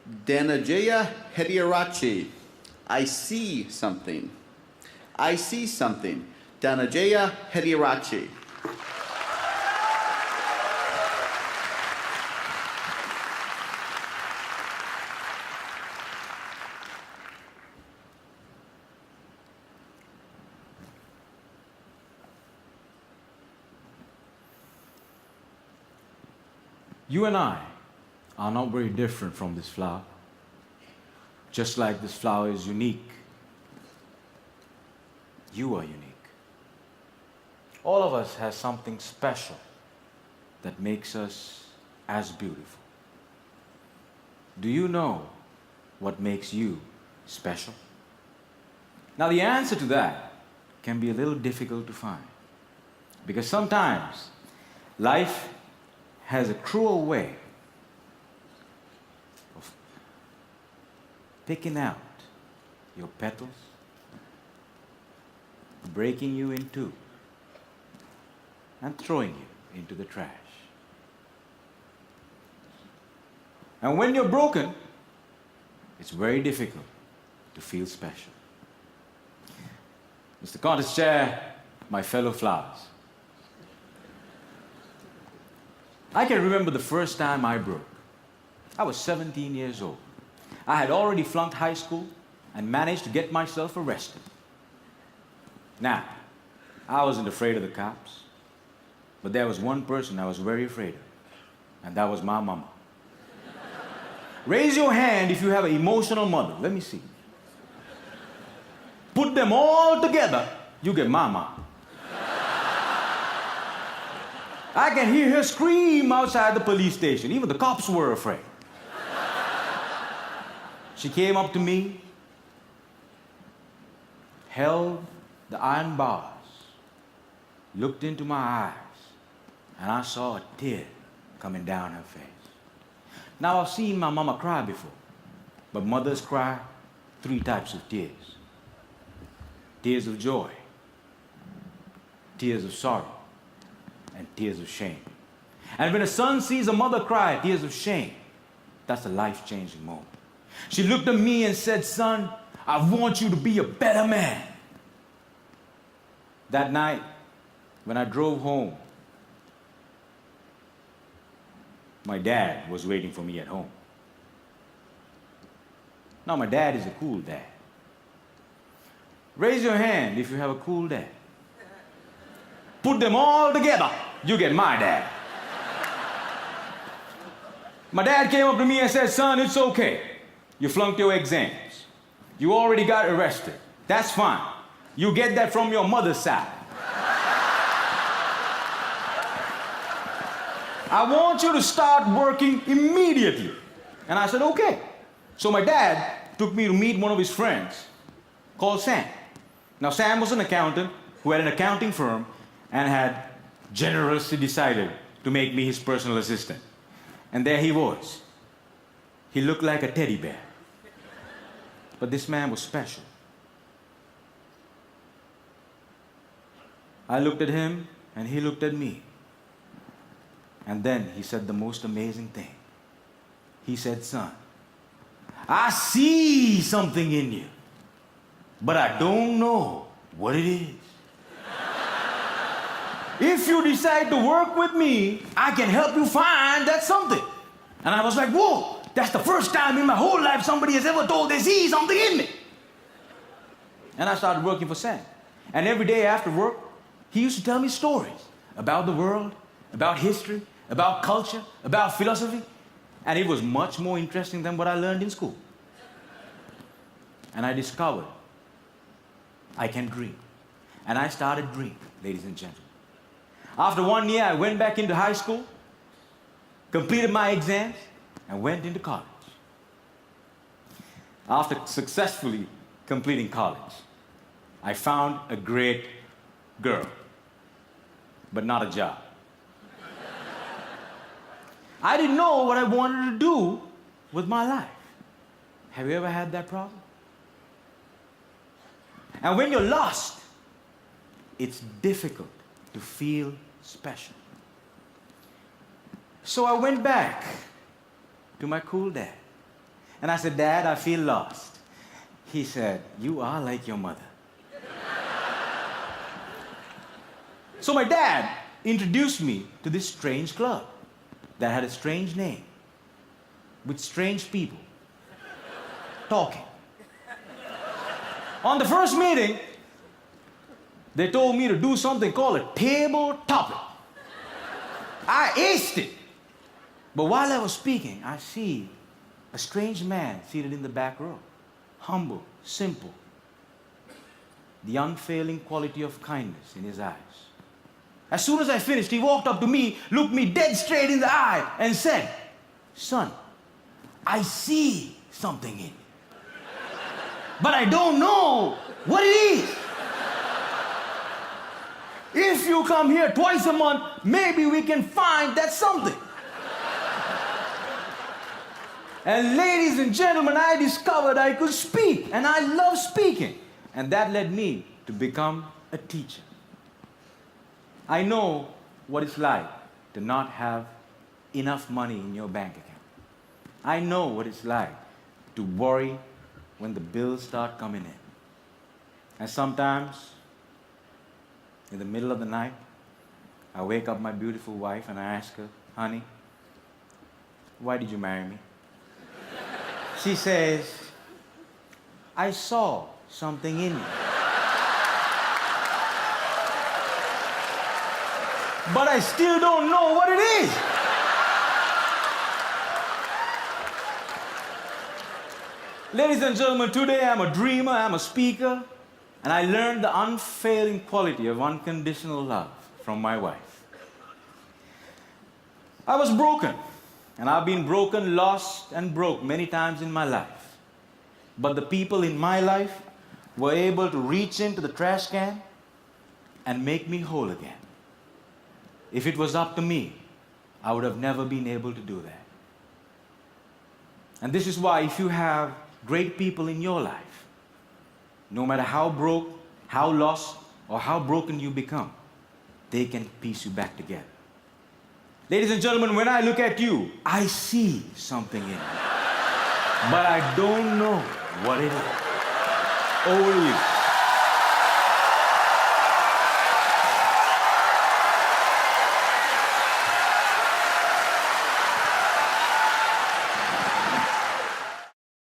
Dananjaya, Hettiarachchi. I see something. I see something. Dananjaya, Hettiarachchi. You and I are not very different from this flower. Just like this flower is unique, you are unique. All of us has something special that makes us as beautiful. Do you know what makes you special? Now the answer to that can be a little difficult to find, because sometimes life has a cruel way of picking out your petals, breaking you in two, and throwing you into the trash. And when you're broken, it's very difficult to feel special. Mr. Contest Chair, my fellow flowers, I can remember the first time I broke. I was 17 years old. I had already flunked high school and managed to get myself arrested. Now, I wasn't afraid of the cops, but there was one person I was very afraid of, and that was my mama. Raise your hand if you have an emotional mother. Let me see. Put them all together, you get mama. I can hear her scream outside the police station. Even the cops were afraid. She came up to me, held the iron bars, looked into my eyes, and I saw a tear coming down her face. Now, I've seen my mama cry before, but mothers cry 3 types of tears. Tears of joy, tears of sorrow, and tears of shame. And when a son sees a mother cry tears of shame, that's a life-changing moment. She looked at me and said, "Son, I want you to be a better man." That night, when I drove home, my dad was waiting for me at home. Now, my dad is a cool dad. Raise your hand if you have a cool dad. Put them all together, you get my dad. My dad came up to me and said, "Son, it's okay. You flunked your exams. You already got arrested. That's fine. You get that from your mother's side. I want you to start working immediately." And I said, "Okay." So my dad took me to meet one of his friends called Sam. Now, Sam was an accountant who had an accounting firm and had generously decided to make me his personal assistant. And there he was. He looked like a teddy bear. But this man was special. I looked at him, and he looked at me. And then he said the most amazing thing. He said, "Son, I see something in you, but I don't know what it is. If you decide to work with me, I can help you find that something." And I was like, "Whoa, that's the first time in my whole life somebody has ever told they see something in me." And I started working for Sam. And every day after work, he used to tell me stories about the world, about history, about culture, about philosophy. And it was much more interesting than what I learned in school. And I discovered I can dream. And I started dreaming, ladies and gentlemen. After 1 year, I went back into high school, completed my exams, and went into college. After successfully completing college, I found a great girl, but not a job. I didn't know what I wanted to do with my life. Have you ever had that problem? And when you're lost, it's difficult to feel special. So I went back to my cool dad. And I said, Dad, I feel lost. He said, you are like your mother. So my dad introduced me to this strange club that had a strange name, with strange people talking. On the first meeting, they told me to do something called a table topic. I aced it. But while I was speaking, I see a strange man seated in the back row. Humble, simple. The unfailing quality of kindness in his eyes. As soon as I finished, he walked up to me, looked me dead straight in the eye, and said, son, I see something in you. But I don't know what it is. If you come here twice a month, maybe we can find that something. And ladies and gentlemen, I discovered I could speak, and I love speaking. And that led me to become a teacher. I know what it's like to not have enough money in your bank account. I know what it's like to worry when the bills start coming in. And sometimes, in the middle of the night, I wake up my beautiful wife and I ask her, honey, why did you marry me? She says, I saw something in you. But I still don't know what it is. Ladies and gentlemen, today I'm a dreamer, I'm a speaker, and I learned the unfailing quality of unconditional love from my wife. I was broken, and I've been broken, lost, and broke many times in my life. But the people in my life were able to reach into the trash can and make me whole again. If it was up to me, I would have never been able to do that. And this is why if you have great people in your life, no matter how broke, how lost, or how broken you become, they can piece you back together. Ladies and gentlemen, when I look at you, I see something in you. But I don't know what it is. Over to you.